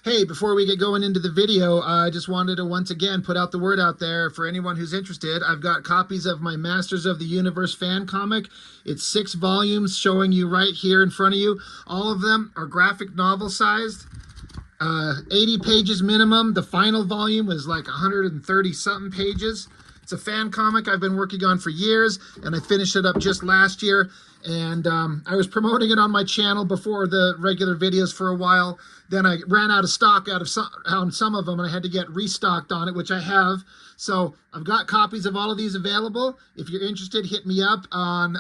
Hey, before we get going into the video, I just wanted to once again put out the word out there for anyone who's interested. I've got copies of my Masters of the Universe fan comic. It's 6 volumes showing you right here in front of you. All of them are graphic novel sized, 80 pages minimum. The final volume was like 130 something pages. It's a fan comic I've been working on for years, and I finished it up just last year. And I was promoting it on my channel before the regular videos for a while. Then I ran out of stock on some of them, and I had to get restocked on it, which I have. So I've got copies of all of these available. If you're interested, hit me up on...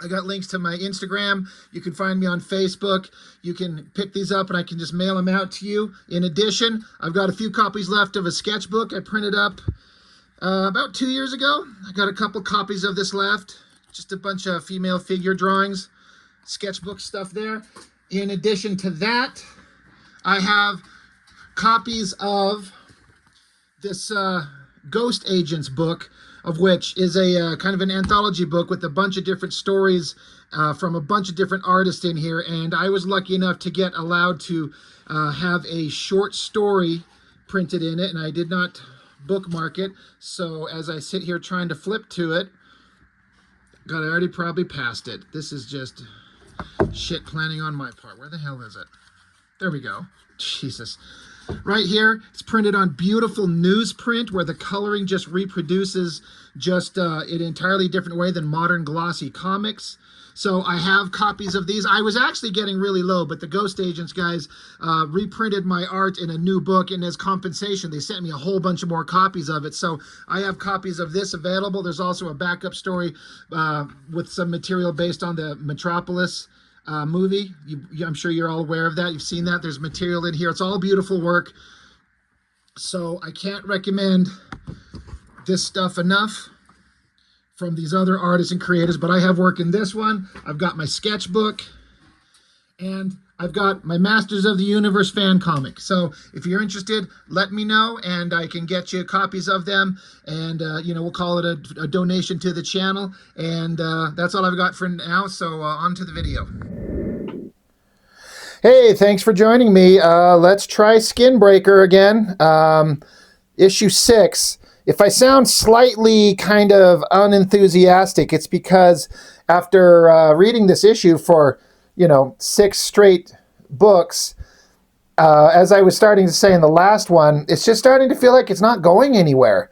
I got links to my Instagram. You can find me on Facebook. You can pick these up and I can just mail them out to you. In addition, I've got a few copies left of a sketchbook I printed up about 2 years ago. I got a couple copies of this left. Just a bunch of female figure drawings, sketchbook stuff there. In addition to that, I have copies of this Ghost Agents book, of which is a kind of an anthology book with a bunch of different stories from a bunch of different artists in here. And I was lucky enough to get allowed to have a short story printed in it, and I did not bookmark it. So as I sit here trying to flip to it, God, I already probably passed it. This is just shit planning on my part. Where the hell is it? There we go. Jesus. Right here, it's printed on beautiful newsprint where the coloring just reproduces just in an entirely different way than modern glossy comics. So I have copies of these. I was actually getting really low, but the Ghost Agents guys reprinted my art in a new book, and as compensation, they sent me a whole bunch of more copies of it. So I have copies of this available. There's also a backup story with some material based on the Metropolis movie. I'm sure you're all aware of that. You've seen that. There's material in here. It's all beautiful work. So I can't recommend this stuff enough from these other artists and creators, but I have work in this one. I've got my sketchbook, and I've got my Masters of the Universe fan comic. So if you're interested, let me know, and I can get you copies of them, and we'll call it a donation to the channel. And that's all I've got for now, so on to the video. Hey, thanks for joining me. Let's try Skinbreaker again. Issue 6. If I sound slightly kind of unenthusiastic, it's because after reading this issue for, 6 straight books, as I was starting to say in the last one, it's just starting to feel like it's not going anywhere.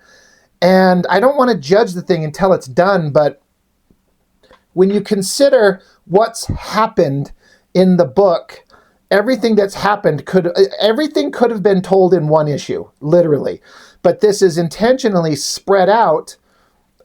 And I don't want to judge the thing until it's done, but when you consider what's happened in the book, everything that's happened everything could have been told in one issue, literally. But this is intentionally spread out,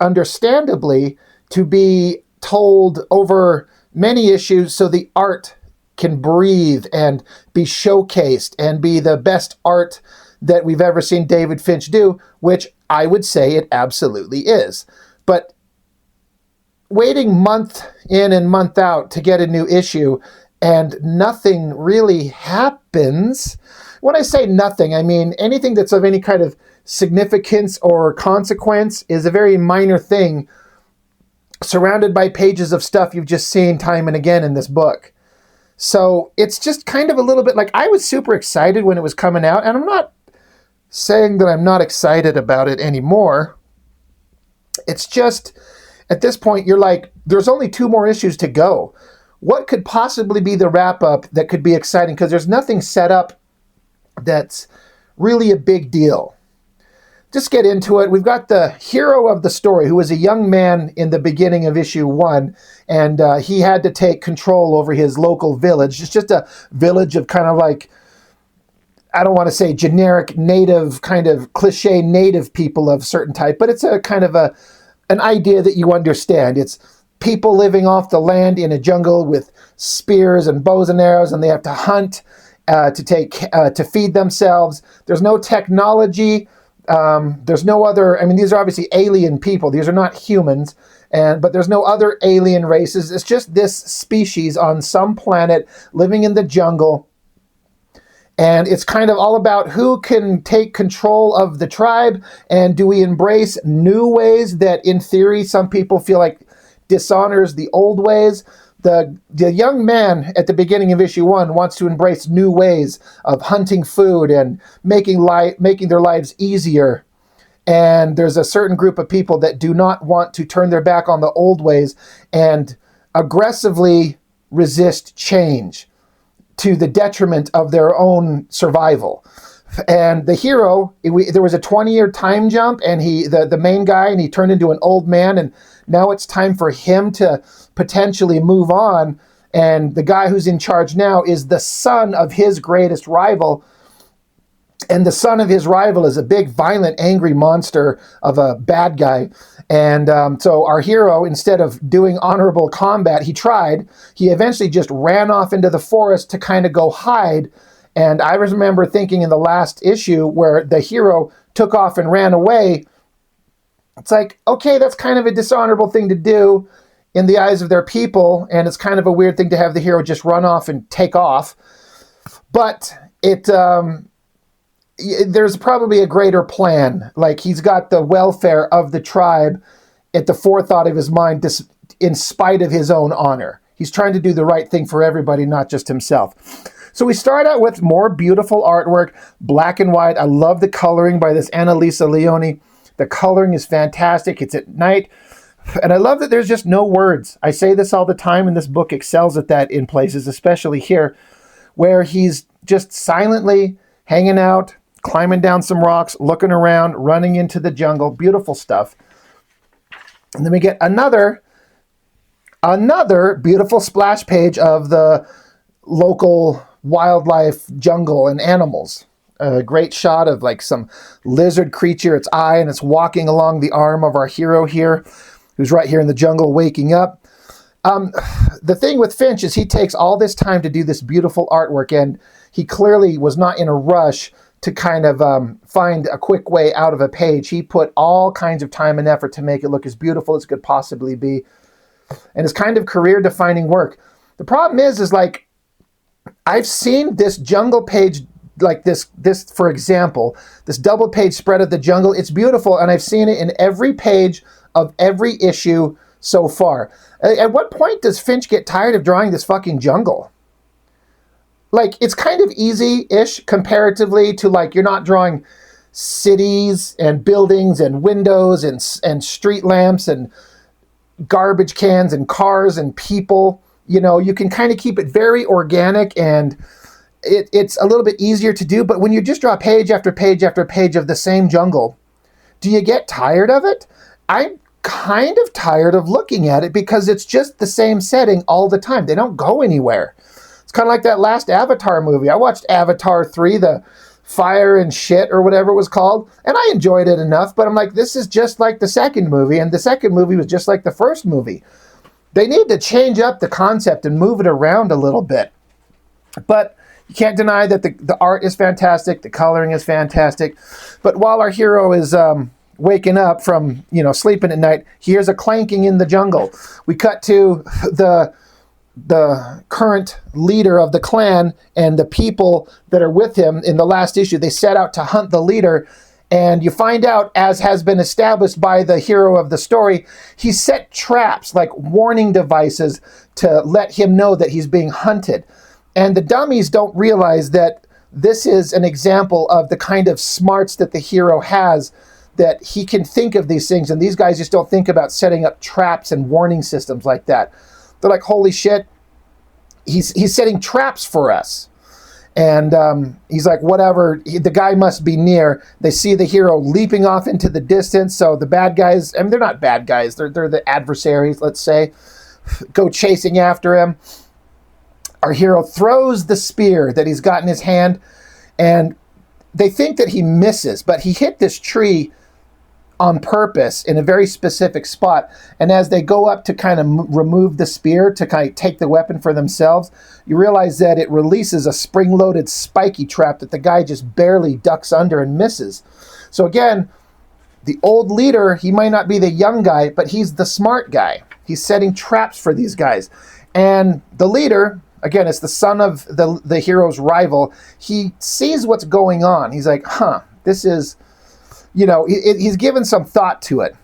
understandably, to be told over many issues so the art can breathe and be showcased and be the best art that we've ever seen David Finch do, which I would say it absolutely is. But waiting month in and month out to get a new issue and nothing really happens. When I say nothing, I mean anything that's of any kind of significance or consequence is a very minor thing surrounded by pages of stuff you've just seen time and again in this book. So it's just kind of a little bit like, I was super excited when it was coming out, and I'm not saying that I'm not excited about it anymore. It's just, at this point, you're like, there's only 2 more issues to go. What could possibly be the wrap-up that could be exciting? Because there's nothing set up that's really a big deal. Just get into it. We've got the hero of the story, who was a young man in the beginning of issue 1, and he had to take control over his local village. It's just a village of kind of like, I don't want to say generic native, kind of cliche native people of certain type, but it's a kind of an idea that you understand. It's people living off the land in a jungle with spears and bows and arrows, and they have to hunt to feed themselves. There's no technology. There's no other, these are obviously alien people. These are not humans, but there's no other alien races. It's just this species on some planet living in the jungle. And it's kind of all about who can take control of the tribe, and do we embrace new ways that in theory some people feel like dishonors the old ways. The young man at the beginning of issue 1 wants to embrace new ways of hunting food and making their lives easier. And there's a certain group of people that do not want to turn their back on the old ways and aggressively resist change to the detriment of their own survival. And the hero, there was a 20-year time jump, and the main guy, and he turned into an old man, and now it's time for him to potentially move on. And the guy who's in charge now is the son of his greatest rival. And the son of his rival is a big, violent, angry monster of a bad guy. And so our hero, instead of doing honorable combat, he eventually just ran off into the forest to kind of go hide. And I remember thinking in the last issue where the hero took off and ran away, it's like, okay, that's kind of a dishonorable thing to do in the eyes of their people. And it's kind of a weird thing to have the hero just run off and take off. But there's probably a greater plan. Like, he's got the welfare of the tribe at the forethought of his mind, in spite of his own honor. He's trying to do the right thing for everybody, not just himself. So we start out with more beautiful artwork, black and white. I love the coloring by this Annalisa Leone. The coloring is fantastic. It's at night. And I love that there's just no words. I say this all the time, and this book excels at that in places, especially here, where he's just silently hanging out, climbing down some rocks, looking around, running into the jungle. Beautiful stuff. And then we get another beautiful splash page of the local wildlife, jungle, and animals. A great shot of like some lizard creature, its eye, and it's walking along the arm of our hero here, who's right here in the jungle waking up. The thing with Finch is he takes all this time to do this beautiful artwork, and he clearly was not in a rush to kind of find a quick way out of a page. He put all kinds of time and effort to make it look as beautiful as it could possibly be. And it's kind of career-defining work. The problem is like, I've seen this jungle page like this, for example, this double page spread of the jungle. It's beautiful, and I've seen it in every page of every issue so far. At what point does Finch get tired of drawing this fucking jungle? Like, it's kind of easy-ish comparatively to, like, you're not drawing cities and buildings and windows and street lamps and garbage cans and cars and people. You know, you can kind of keep it very organic, and it's a little bit easier to do. But when you just draw page after page after page of the same jungle, do you get tired of it? I'm kind of tired of looking at it because it's just the same setting all the time. They don't go anywhere. It's kind of like that last Avatar movie. I watched Avatar 3, the Fire and Shit or whatever it was called, and I enjoyed it enough, but I'm like, this is just like the second movie, and the second movie was just like the first movie. They need to change up the concept and move it around a little bit. But you can't deny that the art is fantastic, the coloring is fantastic. But while our hero is waking up from, sleeping at night, he hears a clanking in the jungle. We cut to the current leader of the clan and the people that are with him. In the last issue, they set out to hunt the leader. And you find out, as has been established by the hero of the story, he set traps, like warning devices, to let him know that he's being hunted. And the dummies don't realize that this is an example of the kind of smarts that the hero has, that he can think of these things, and these guys just don't think about setting up traps and warning systems like that. They're like, holy shit, he's setting traps for us. And he's like, whatever, the guy must be near. They see the hero leaping off into the distance, so the bad guys, they're not bad guys, they're the adversaries, let's say, go chasing after him. Our hero throws the spear that he's got in his hand, and they think that he misses, but he hit this tree on purpose in a very specific spot. And as they go up to kind of remove the spear to kind of take the weapon for themselves, you realize that it releases a spring-loaded spiky trap that the guy just barely ducks under and misses. So again, the old leader, he might not be the young guy, but he's the smart guy. He's setting traps for these guys. And the leader, again, it's the son of the hero's rival. He sees what's going on. He's like, this is, he's given some thought to it.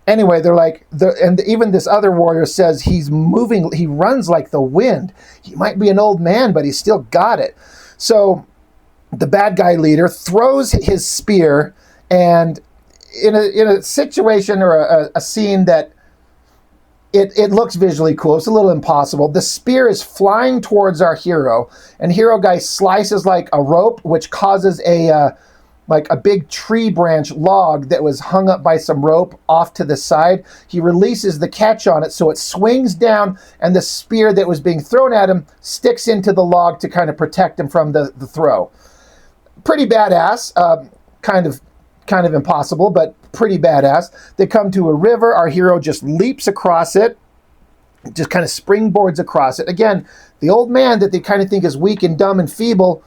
Anyway, they're like, and even this other warrior says he's moving, he runs like the wind. He might be an old man, but he's still got it. So the bad guy leader throws his spear, and in a situation or a scene that it looks visually cool, it's a little impossible. The spear is flying towards our hero, and hero guy slices like a rope, which causes a big tree branch log that was hung up by some rope off to the side. He releases the catch on it, so it swings down, and the spear that was being thrown at him sticks into the log to kind of protect him from the throw. Pretty badass, kind of impossible, but pretty badass. They come to a river. Our hero just leaps across it, just kind of springboards across it. Again, the old man that they kind of think is weak and dumb and feeble,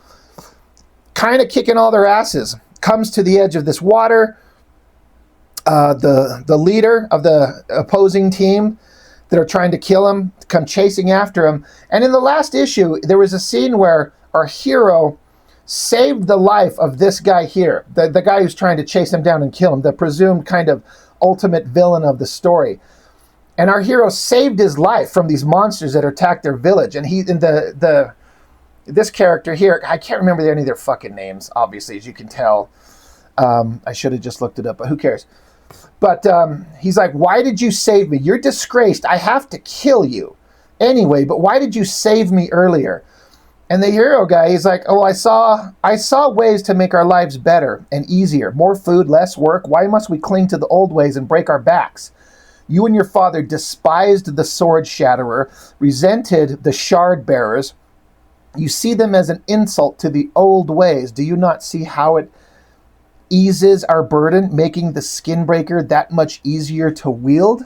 kind of kicking all their asses, comes to the edge of this water. The leader of the opposing team that are trying to kill him come chasing after him. And in the last issue, there was a scene where our hero saved the life of this guy here, the guy who's trying to chase him down and kill him, the presumed kind of ultimate villain of the story. And our hero saved his life from these monsters that attacked their village. And this character here, I can't remember any of their fucking names, obviously, as you can tell. I should have just looked it up, but who cares? But he's like, why did you save me? You're disgraced. I have to kill you. Anyway, but why did you save me earlier? And the hero guy, he's like, oh, I saw ways to make our lives better and easier. More food, less work. Why must we cling to the old ways and break our backs? You and your father despised the sword shatterer, resented the shard bearers. You see them as an insult to the old ways. Do you not see how it eases our burden, making the Skinbreaker that much easier to wield?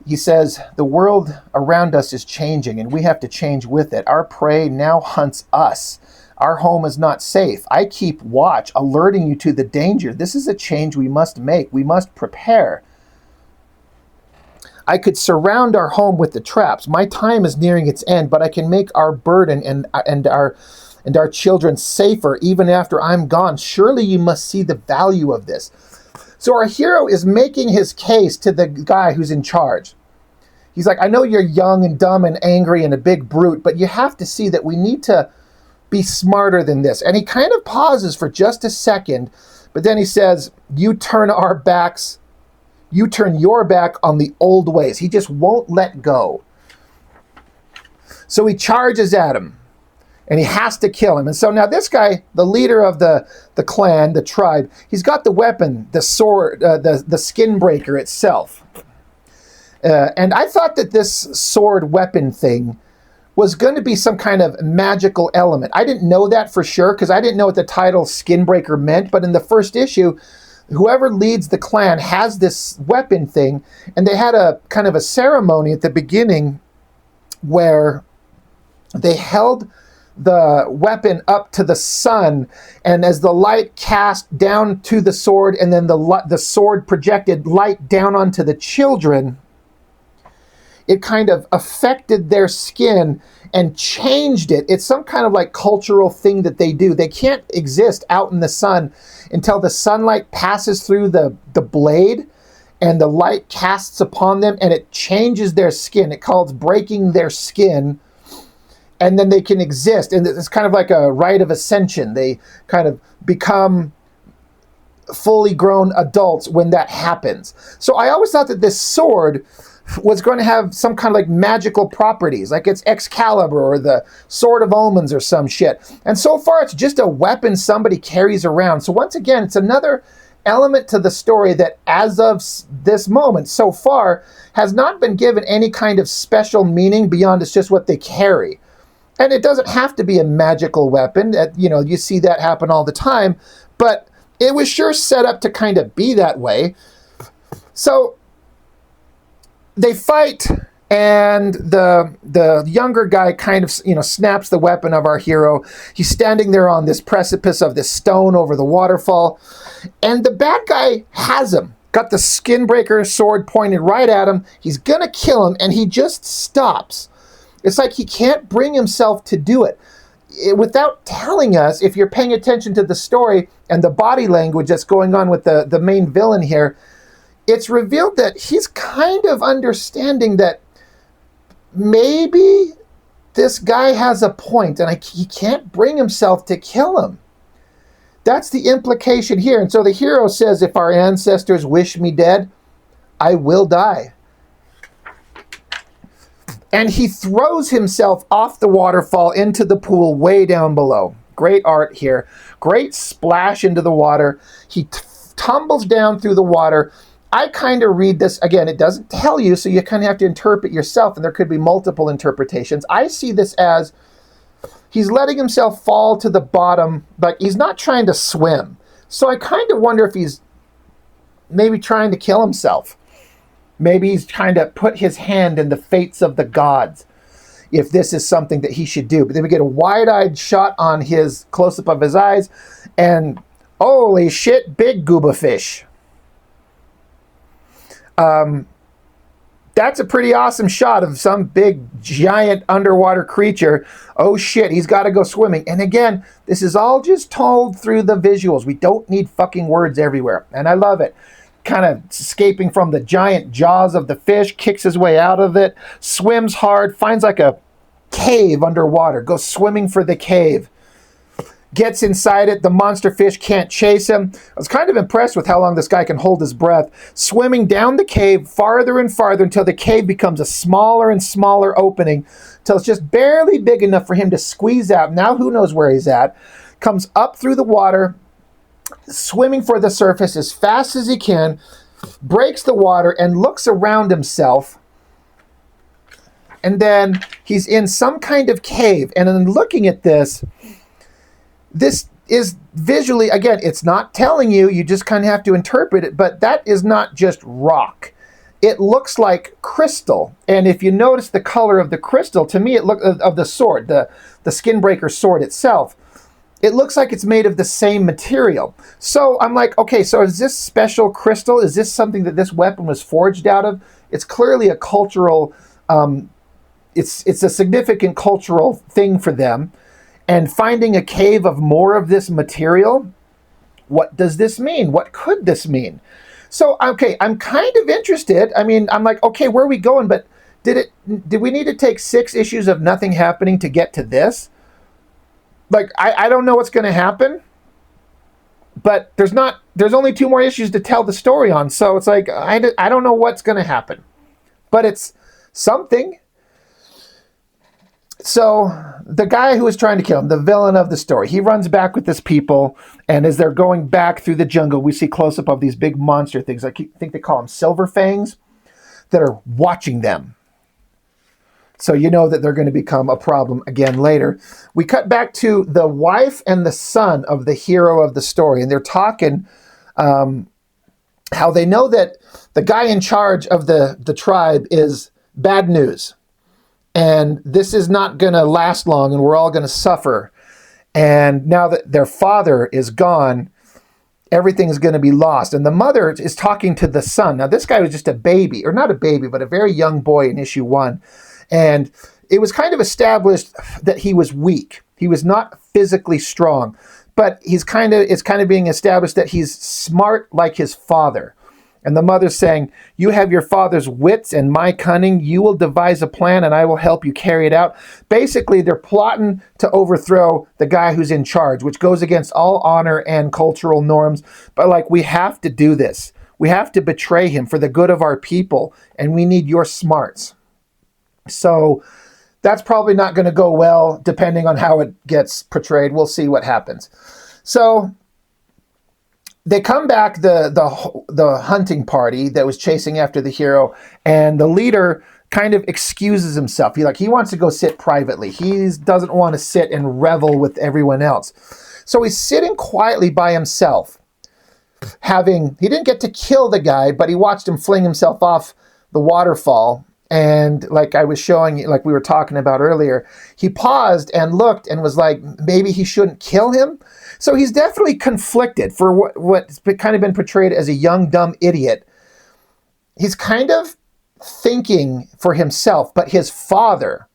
He says, the world around us is changing, and we have to change with it. Our prey now hunts us. Our home is not safe. I keep watch, alerting you to the danger. This is a change we must make. We must prepare. I could surround our home with the traps. My time is nearing its end, but I can make our burden and our children safer even after I'm gone. Surely you must see the value of this. So our hero is making his case to the guy who's in charge. He's like, I know you're young and dumb and angry and a big brute, but you have to see that we need to be smarter than this. And he kind of pauses for just a second, but then he says, you turn your back on the old ways. He just won't let go. So he charges at him, and he has to kill him. And so now this guy, the leader of the clan, the tribe, he's got the weapon, the sword, the Skinbreaker itself. And I thought that this sword weapon thing was going to be some kind of magical element. I didn't know that for sure because I didn't know what the title Skinbreaker meant. But in the first issue, whoever leads the clan has this weapon thing. And they had a kind of a ceremony at the beginning where they held the weapon up to the sun, and as the light cast down to the sword, and then the sword projected light down onto the children, it kind of affected their skin and changed it. It's some kind of like cultural thing that they do. They can't exist out in the sun until the sunlight passes through the blade and the light casts upon them, and it changes their skin. It calls breaking their skin. And then they can exist. And it's kind of like a rite of ascension. They kind of become fully grown adults when that happens. So I always thought that this sword was going to have some kind of like magical properties, like it's Excalibur or the Sword of Omens or some shit. And so far, it's just a weapon somebody carries around. So once again, it's another element to the story that as of this moment so far has not been given any kind of special meaning beyond it's just what they carry. And it doesn't have to be a magical weapon. You see that happen all the time. But it was sure set up to kind of be that way. So they fight, and the younger guy kind of snaps the weapon of our hero. He's standing there on this precipice of this stone over the waterfall. And the bad guy has him. Got the Skinbreaker sword pointed right at him. He's going to kill him, and he just stops. It's like he can't bring himself to do it. Without telling us, if you're paying attention to the story and the body language that's going on with the main villain here, it's revealed that he's kind of understanding that maybe this guy has a point and he can't bring himself to kill him. That's the implication here. And so the hero says, if our ancestors wish me dead, I will die. And he throws himself off the waterfall into the pool way down below. Great art here. Great splash into the water. He tumbles down through the water. I kind of read this, again, it doesn't tell you, so you kind of have to interpret yourself, and there could be multiple interpretations. I see this as he's letting himself fall to the bottom, but he's not trying to swim. So I kind of wonder if he's maybe trying to kill himself. Maybe he's trying to put his hand in the fates of the gods, if this is something that he should do. But then we get a wide-eyed shot on his close-up of his eyes, and holy shit, big gooba fish. That's a pretty awesome shot of some big, giant underwater creature. Oh shit, he's got to go swimming. And again, this is all just told through the visuals. We don't need fucking words everywhere. And I love it. Kind of escaping from the giant jaws of the fish, kicks his way out of it, swims hard, finds like a cave underwater, goes swimming for the cave. Gets inside it, the monster fish can't chase him. I was kind of impressed with how long this guy can hold his breath. Swimming down the cave farther and farther until the cave becomes a smaller and smaller opening, until it's just barely big enough for him to squeeze out. Now who knows where he's at. Comes up through the water, swimming for the surface as fast as he can, breaks the water and looks around himself. And then he's in some kind of cave. And in looking at this is visually, again, it's not telling you, you just kind of have to interpret it, but that is not just rock. It looks like crystal. And if you notice the color of the crystal, to me, it looks of the sword, the Skinbreaker sword itself, it looks like it's made of the same material. So I'm like, okay, so is this special crystal? Is this something that this weapon was forged out of? It's clearly a cultural, it's a significant cultural thing for them. And finding a cave of more of this material, what does this mean? What could this mean? So, okay, I'm kind of interested. I mean, I'm like, okay, where are we going? But did we need to take 6 issues of nothing happening to get to this? Like, I don't know what's going to happen. But there's only 2 more issues to tell the story on. So it's like, I don't know what's going to happen. But it's something. So the guy who was trying to kill him, the villain of the story, he runs back with his people, and as they're going back through the jungle, we see close-up of these big monster things. I think they call them silver fangs, that are watching them. So you know that they're going to become a problem again later. We cut back to the wife and the son of the hero of the story, and they're talking how they know that the guy in charge of the tribe is bad news. And this is not going to last long, and we're all going to suffer. And now that their father is gone, everything is going to be lost. And the mother is talking to the son. Now, this guy was just a baby, or not a baby, but a very young boy in issue 1. And it was kind of established that he was weak. He was not physically strong, but it's kind of being established that he's smart like his father. And the mother's saying, you have your father's wits and my cunning. You will devise a plan and I will help you carry it out. Basically, they're plotting to overthrow the guy who's in charge, which goes against all honor and cultural norms. But like, we have to do this. We have to betray him for the good of our people. And we need your smarts. So that's probably not going to go well, depending on how it gets portrayed. We'll see what happens. So they come back, the hunting party that was chasing after the hero, and the leader kind of excuses himself. He wants to go sit privately. He doesn't want to sit and revel with everyone else. So he's sitting quietly by himself. He didn't get to kill the guy, but he watched him fling himself off the waterfall. And like I was showing, like we were talking about earlier, he paused and looked and was like, maybe he shouldn't kill him. So he's definitely conflicted for what's kind of been portrayed as a young, dumb idiot. He's kind of thinking for himself, but his father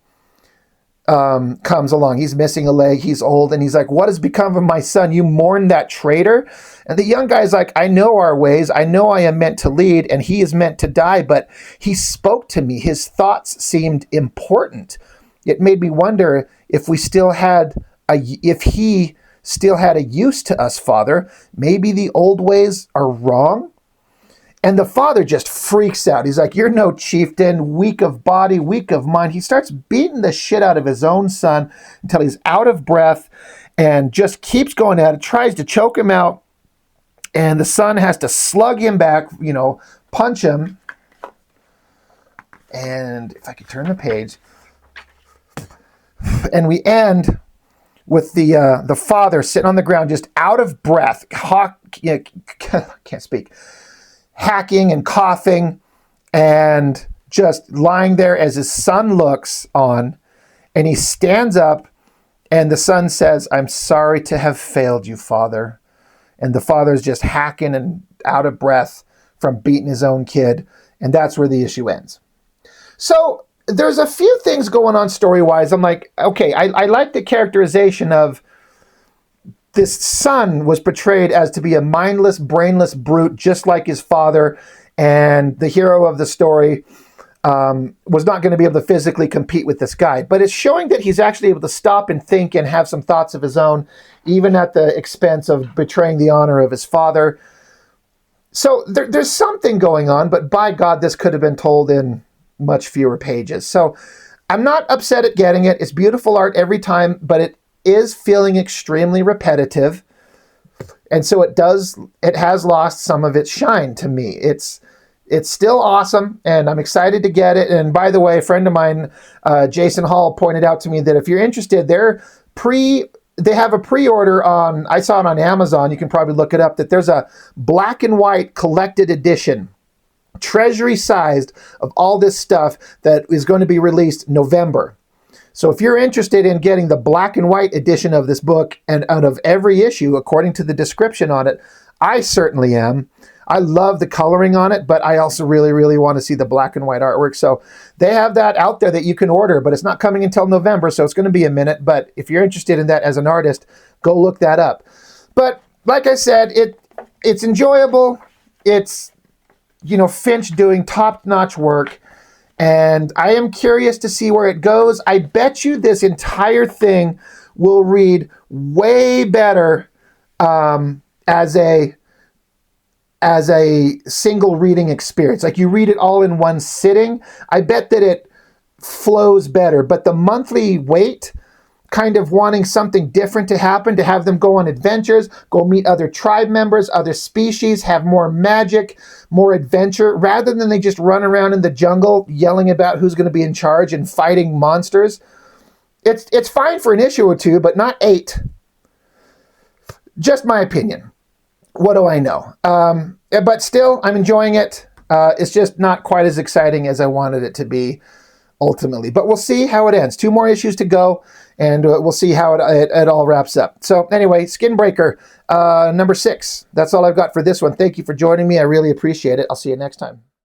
comes along. He's missing a leg. He's old. And he's like, what has become of my son? You mourn that traitor? And the young guy's like, I know our ways. I know I am meant to lead and he is meant to die, but he spoke to me. His thoughts seemed important. It made me wonder if we still had if he still had a use to us, Father. Maybe the old ways are wrong. And the father just freaks out. He's like, you're no chieftain, weak of body, weak of mind. He starts beating the shit out of his own son until he's out of breath and just keeps going at it, tries to choke him out. And the son has to slug him back, punch him. And if I could turn the page. And we end with the father sitting on the ground, just out of breath, can't speak, hacking and coughing, and just lying there as his son looks on. And he stands up, and the son says, I'm sorry to have failed you, Father. And the father's just hacking and out of breath from beating his own kid. And that's where the issue ends. So there's a few things going on story-wise. I'm like, okay, I like the characterization of this son was portrayed as to be a mindless, brainless brute, just like his father. And the hero of the story was not going to be able to physically compete with this guy. But it's showing that he's actually able to stop and think and have some thoughts of his own, even at the expense of betraying the honor of his father. So there's something going on, but by God, this could have been told in much fewer pages. So I'm not upset at getting it. It's beautiful art every time, but it is feeling extremely repetitive. And so it has lost some of its shine to me. It's still awesome, and I'm excited to get it. And by the way, a friend of mine, Jason Hall, pointed out to me that if you're interested, they have a pre-order on, I saw it on Amazon, you can probably look it up, that there's a black and white collected edition, treasury sized, of all this stuff that is going to be released November. So if you're interested in getting the black and white edition of this book and out of every issue, according to the description on it, I certainly am. I love the coloring on it, but I also really, really want to see the black and white artwork. So they have that out there that you can order, but it's not coming until November, so it's going to be a minute. But if you're interested in that as an artist, go look that up. But like I said, it's enjoyable. It's, Finch doing top-notch work. And I am curious to see where it goes. I bet you this entire thing will read way better as a single reading experience. Like you read it all in one sitting. I bet that it flows better. But the monthly wait, kind of wanting something different to happen, to have them go on adventures, go meet other tribe members, other species, have more magic, more adventure, rather than they just run around in the jungle yelling about who's going to be in charge and fighting monsters. It's fine for an issue or two, but not 8. Just my opinion. What do I know? But still, I'm enjoying it. It's just not quite as exciting as I wanted it to be ultimately. But we'll see how it ends. 2 more issues to go, and we'll see how it all wraps up. So anyway, Skinbreaker, number 6. That's all I've got for this one. Thank you for joining me. I really appreciate it. I'll see you next time.